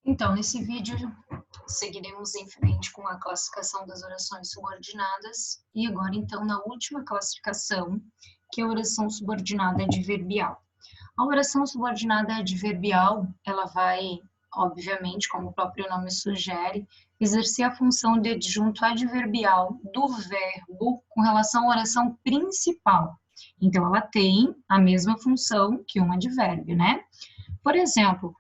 Então, nesse vídeo, seguiremos em frente com a classificação das orações subordinadas e agora, então, na última classificação, que é a oração subordinada adverbial. A oração subordinada adverbial, ela vai, obviamente, como o próprio nome sugere, exercer a função de adjunto adverbial do verbo com relação à oração principal. Então, ela tem a mesma função que um advérbio, né? Por exemplo,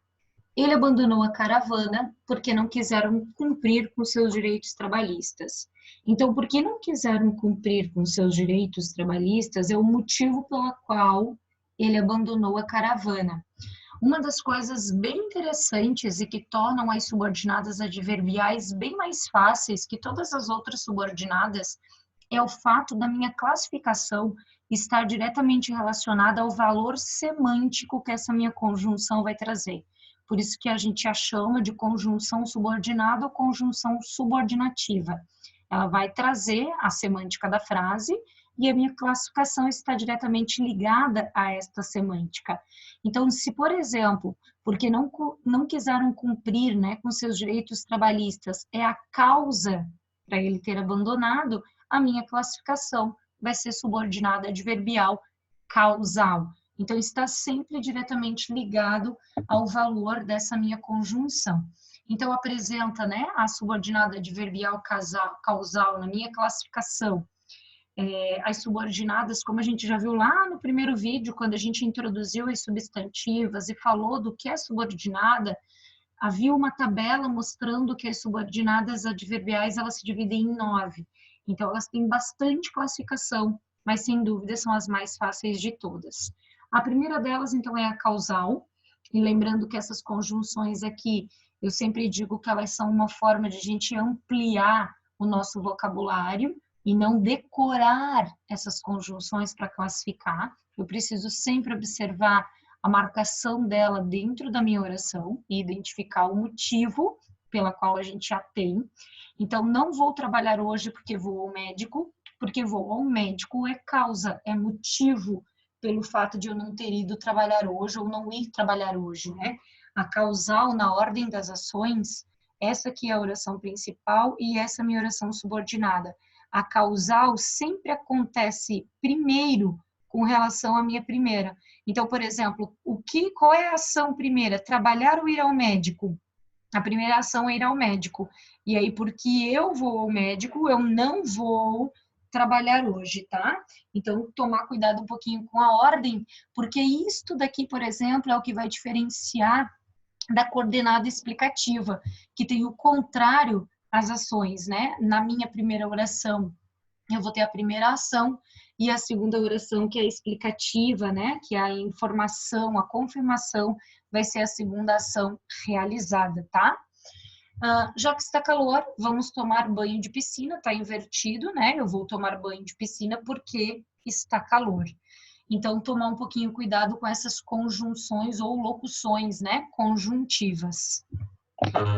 ele abandonou a caravana porque não quiseram cumprir com seus direitos trabalhistas. Então, porque não quiseram cumprir com seus direitos trabalhistas é o motivo pelo qual ele abandonou a caravana. Uma das coisas bem interessantes e que tornam as subordinadas adverbiais bem mais fáceis que todas as outras subordinadas é o fato da minha classificação estar diretamente relacionada ao valor semântico que essa minha conjunção vai trazer. Por isso que a gente a chama de conjunção subordinada ou conjunção subordinativa. Ela vai trazer a semântica da frase e a minha classificação está diretamente ligada a esta semântica. Então, se, por exemplo, porque não quiseram cumprir, né, com seus direitos trabalhistas, é a causa para ele ter abandonado, a minha classificação vai ser subordinada adverbial causal. Então, está sempre diretamente ligado ao valor dessa minha conjunção. Então, apresenta, né, a subordinada adverbial causal na minha classificação. As subordinadas, como a gente já viu lá no primeiro vídeo, quando a gente introduziu as substantivas e falou do que é subordinada, havia uma tabela mostrando que as subordinadas adverbiais elas se dividem em 9. Então, elas têm bastante classificação, mas sem dúvida são as mais fáceis de todas. A primeira delas, então, é a causal, e lembrando que essas conjunções aqui, eu sempre digo que elas são uma forma de a gente ampliar o nosso vocabulário e não decorar essas conjunções para classificar. Eu preciso sempre observar a marcação dela dentro da minha oração e identificar o motivo pela qual a gente a tem. Então, não vou trabalhar hoje porque vou ao médico, porque vou ao médico é causa, é motivo pelo fato de eu não ter ido trabalhar hoje ou não ir trabalhar hoje, né? A causal na ordem das ações, essa aqui é a oração principal e essa é a minha oração subordinada. A causal sempre acontece primeiro com relação à minha primeira. Então, por exemplo, qual é a ação primeira? Trabalhar ou ir ao médico? A primeira ação é ir ao médico. E aí, porque eu vou ao médico, eu não vou trabalhar hoje, tá? Então, tomar cuidado um pouquinho com a ordem, porque isto daqui, por exemplo, é o que vai diferenciar da coordenada explicativa, que tem o contrário às ações, né? Na minha primeira oração, eu vou ter a primeira ação e a segunda oração, que é a explicativa, né? Que é a informação, a confirmação, vai ser a segunda ação realizada, tá? Já que está calor, vamos tomar banho de piscina, tá invertido, né? Eu vou tomar banho de piscina porque está calor. Então, tomar um pouquinho cuidado com essas conjunções ou locuções, né? Conjuntivas.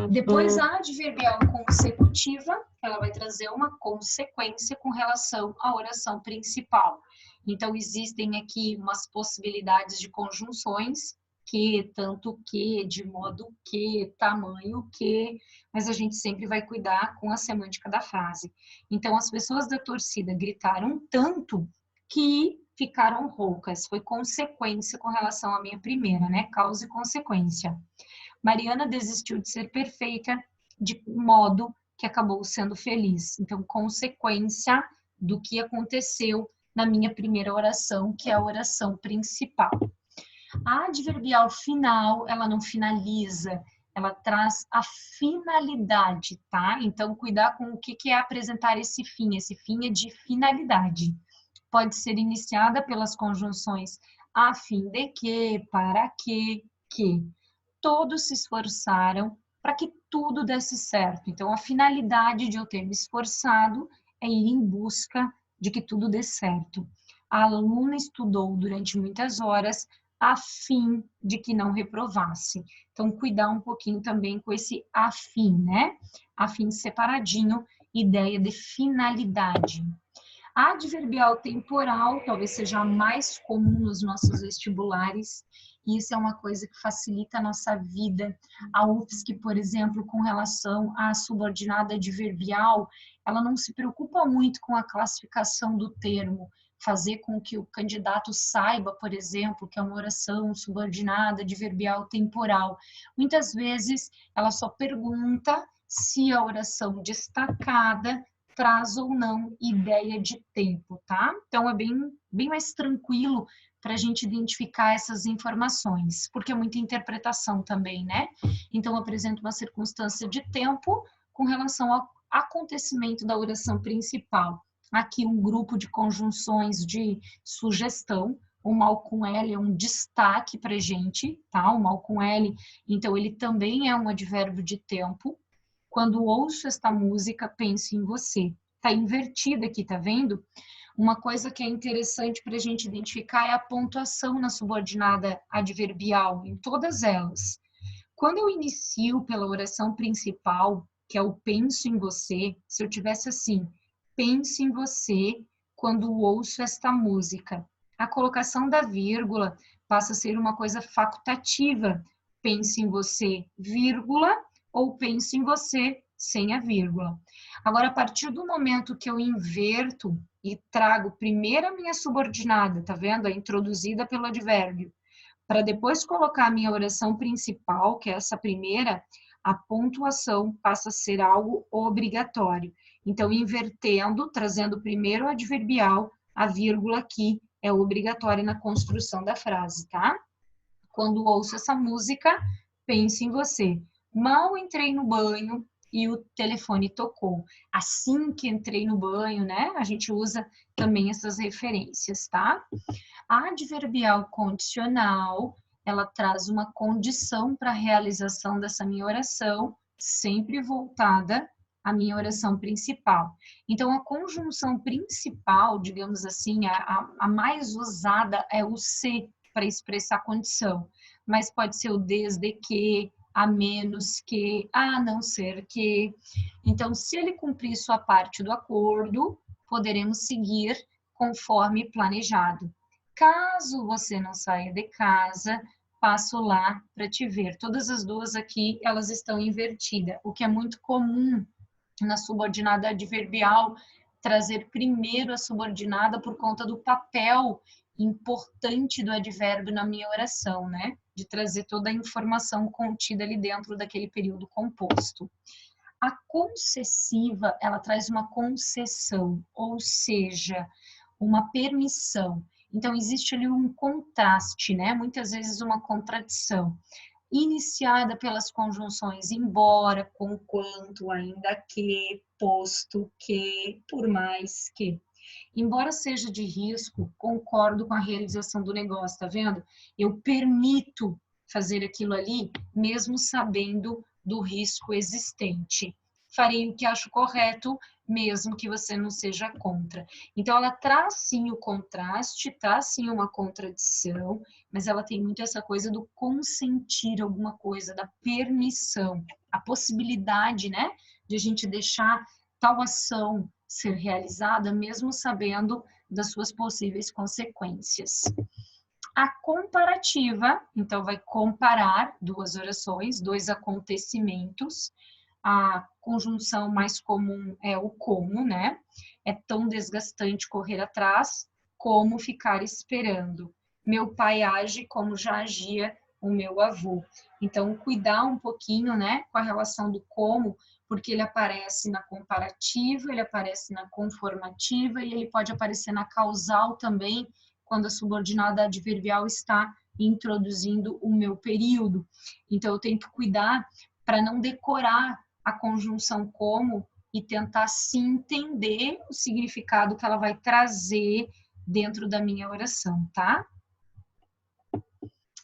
Depois, a adverbial consecutiva, ela vai trazer uma consequência com relação à oração principal. Então, existem aqui umas possibilidades de conjunções, que, tanto que, de modo que, tamanho que, mas a gente sempre vai cuidar com a semântica da frase. Então, as pessoas da torcida gritaram tanto que ficaram roucas. Foi consequência com relação à minha primeira, né? Causa e consequência. Mariana desistiu de ser perfeita de modo que acabou sendo feliz. Então, consequência do que aconteceu na minha primeira oração, que é a oração principal. A adverbial final, ela não finaliza, ela traz a finalidade, tá? Então, cuidar com o que é apresentar esse fim é de finalidade. Pode ser iniciada pelas conjunções a fim de que, para que. Todos se esforçaram para que tudo desse certo. Então, a finalidade de eu ter me esforçado é ir em busca de que tudo dê certo. A aluna estudou durante muitas horas a fim de que não reprovasse. Então, cuidar um pouquinho também com esse a fim, né? A fim separadinho, ideia de finalidade. A adverbial temporal talvez seja a mais comum nos nossos vestibulares, e isso é uma coisa que facilita a nossa vida. A UFSC, por exemplo, com relação à subordinada adverbial, ela não se preocupa muito com a classificação do termo, fazer com que o candidato saiba, por exemplo, que é uma oração subordinada adverbial temporal. Muitas vezes ela só pergunta se a oração destacada traz ou não ideia de tempo, tá? Então é bem mais tranquilo para a gente identificar essas informações, porque é muita interpretação também, né? Então apresenta uma circunstância de tempo com relação ao acontecimento da oração principal. Aqui um grupo de conjunções de sugestão, o mal com L é um destaque para a gente, tá? O mal com L, então ele também é um advérbio de tempo. Quando ouço esta música, penso em você. Tá invertido aqui, tá vendo? Uma coisa que é interessante para a gente identificar é a pontuação na subordinada adverbial, em todas elas. Quando eu inicio pela oração principal, que é o penso em você, se eu tivesse assim, penso em você quando ouço esta música, a colocação da vírgula passa a ser uma coisa facultativa. Penso em você, vírgula, ou penso em você sem a vírgula. Agora, a partir do momento que eu inverto e trago primeiro a minha subordinada, tá vendo? É introduzida pelo advérbio, para depois colocar a minha oração principal, que é essa primeira, a pontuação passa a ser algo obrigatório. Então, invertendo, trazendo primeiro o adverbial, a vírgula aqui é obrigatória na construção da frase, tá? Quando ouço essa música, pense em você. Mal entrei no banho e o telefone tocou. Assim que entrei no banho, né? A gente usa também essas referências, tá? A adverbial condicional, ela traz uma condição para a realização dessa minha oração, sempre voltada à minha oração principal. Então, a conjunção principal, digamos assim, a mais usada é o se para expressar condição, mas pode ser o desde que, a menos que, a não ser que. Então, se ele cumprir sua parte do acordo, poderemos seguir conforme planejado. Caso você não saia de casa, passo lá para te ver. Todas as duas aqui, elas estão invertidas, o que é muito comum na subordinada adverbial, trazer primeiro a subordinada por conta do papel importante do advérbio na minha oração, né? De trazer toda a informação contida ali dentro daquele período composto. A concessiva, ela traz uma concessão, ou seja, uma permissão. Então, existe ali um contraste, né? Muitas vezes uma contradição. Iniciada pelas conjunções embora, conquanto, ainda que, posto que, por mais que. Embora seja de risco, concordo com a realização do negócio, tá vendo? Eu permito fazer aquilo ali, mesmo sabendo do risco existente. Farei o que acho correto, mesmo que você não seja contra. Então, ela traz sim o contraste, traz sim uma contradição, mas ela tem muito essa coisa do consentir alguma coisa, da permissão, a possibilidade, né, de a gente deixar tal ação ser realizada, mesmo sabendo das suas possíveis consequências. A comparativa, então, vai comparar duas orações, dois acontecimentos. A conjunção mais comum é o como, né? É tão desgastante correr atrás como ficar esperando. Meu pai age como já agia o meu avô. Então, cuidar um pouquinho, né, com a relação do como, porque ele aparece na comparativa, ele aparece na conformativa e ele pode aparecer na causal também, quando a subordinada adverbial está introduzindo o meu período. Então, eu tenho que cuidar para não decorar a conjunção como e tentar sim entender o significado que ela vai trazer dentro da minha oração, tá?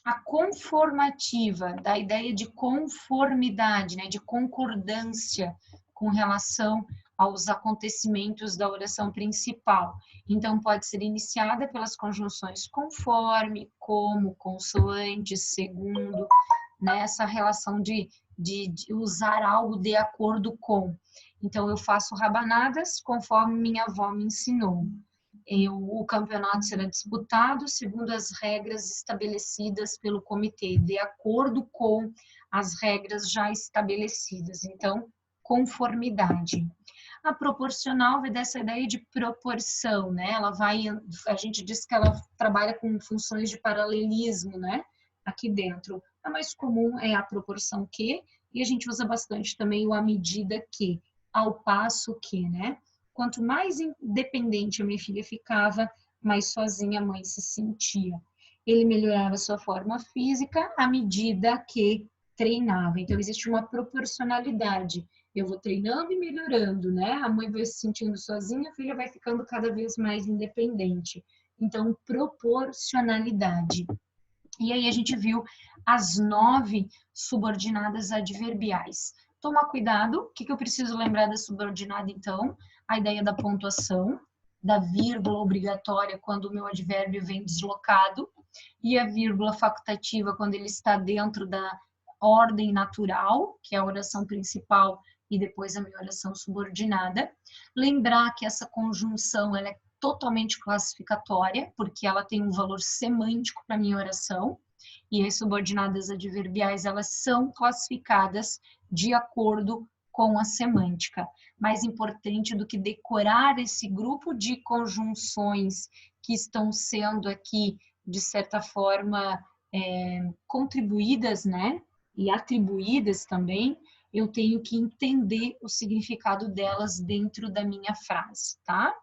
A conformativa, da ideia de conformidade, né, de concordância com relação aos acontecimentos da oração principal. Então, pode ser iniciada pelas conjunções conforme, como, consoante, segundo, né, essa relação de usar algo de acordo com. Então, eu faço rabanadas conforme minha avó me ensinou. O campeonato será disputado segundo as regras estabelecidas pelo comitê, de acordo com as regras já estabelecidas. Então, conformidade. A proporcional vai dessa ideia de proporção, né? A gente diz que ela trabalha com funções de paralelismo, né? Aqui dentro. A mais comum é a proporção que, e a gente usa bastante também o à medida que, ao passo que, né? Quanto mais independente a minha filha ficava, mais sozinha a mãe se sentia. Ele melhorava sua forma física à medida que treinava. Então, existe uma proporcionalidade. Eu vou treinando e melhorando, né? A mãe vai se sentindo sozinha, a filha vai ficando cada vez mais independente. Então, proporcionalidade. E aí a gente viu as 9 subordinadas adverbiais. Tomar cuidado, o que eu preciso lembrar da subordinada, então? A ideia da pontuação, da vírgula obrigatória quando o meu advérbio vem deslocado, e a vírgula facultativa quando ele está dentro da ordem natural, que é a oração principal e depois a minha oração subordinada. Lembrar que essa conjunção ela é totalmente classificatória, porque ela tem um valor semântico para a minha oração, e as subordinadas adverbiais, elas são classificadas de acordo com a semântica. Mais importante do que decorar esse grupo de conjunções que estão sendo aqui, de certa forma, contribuídas, né, e atribuídas também, eu tenho que entender o significado delas dentro da minha frase, tá?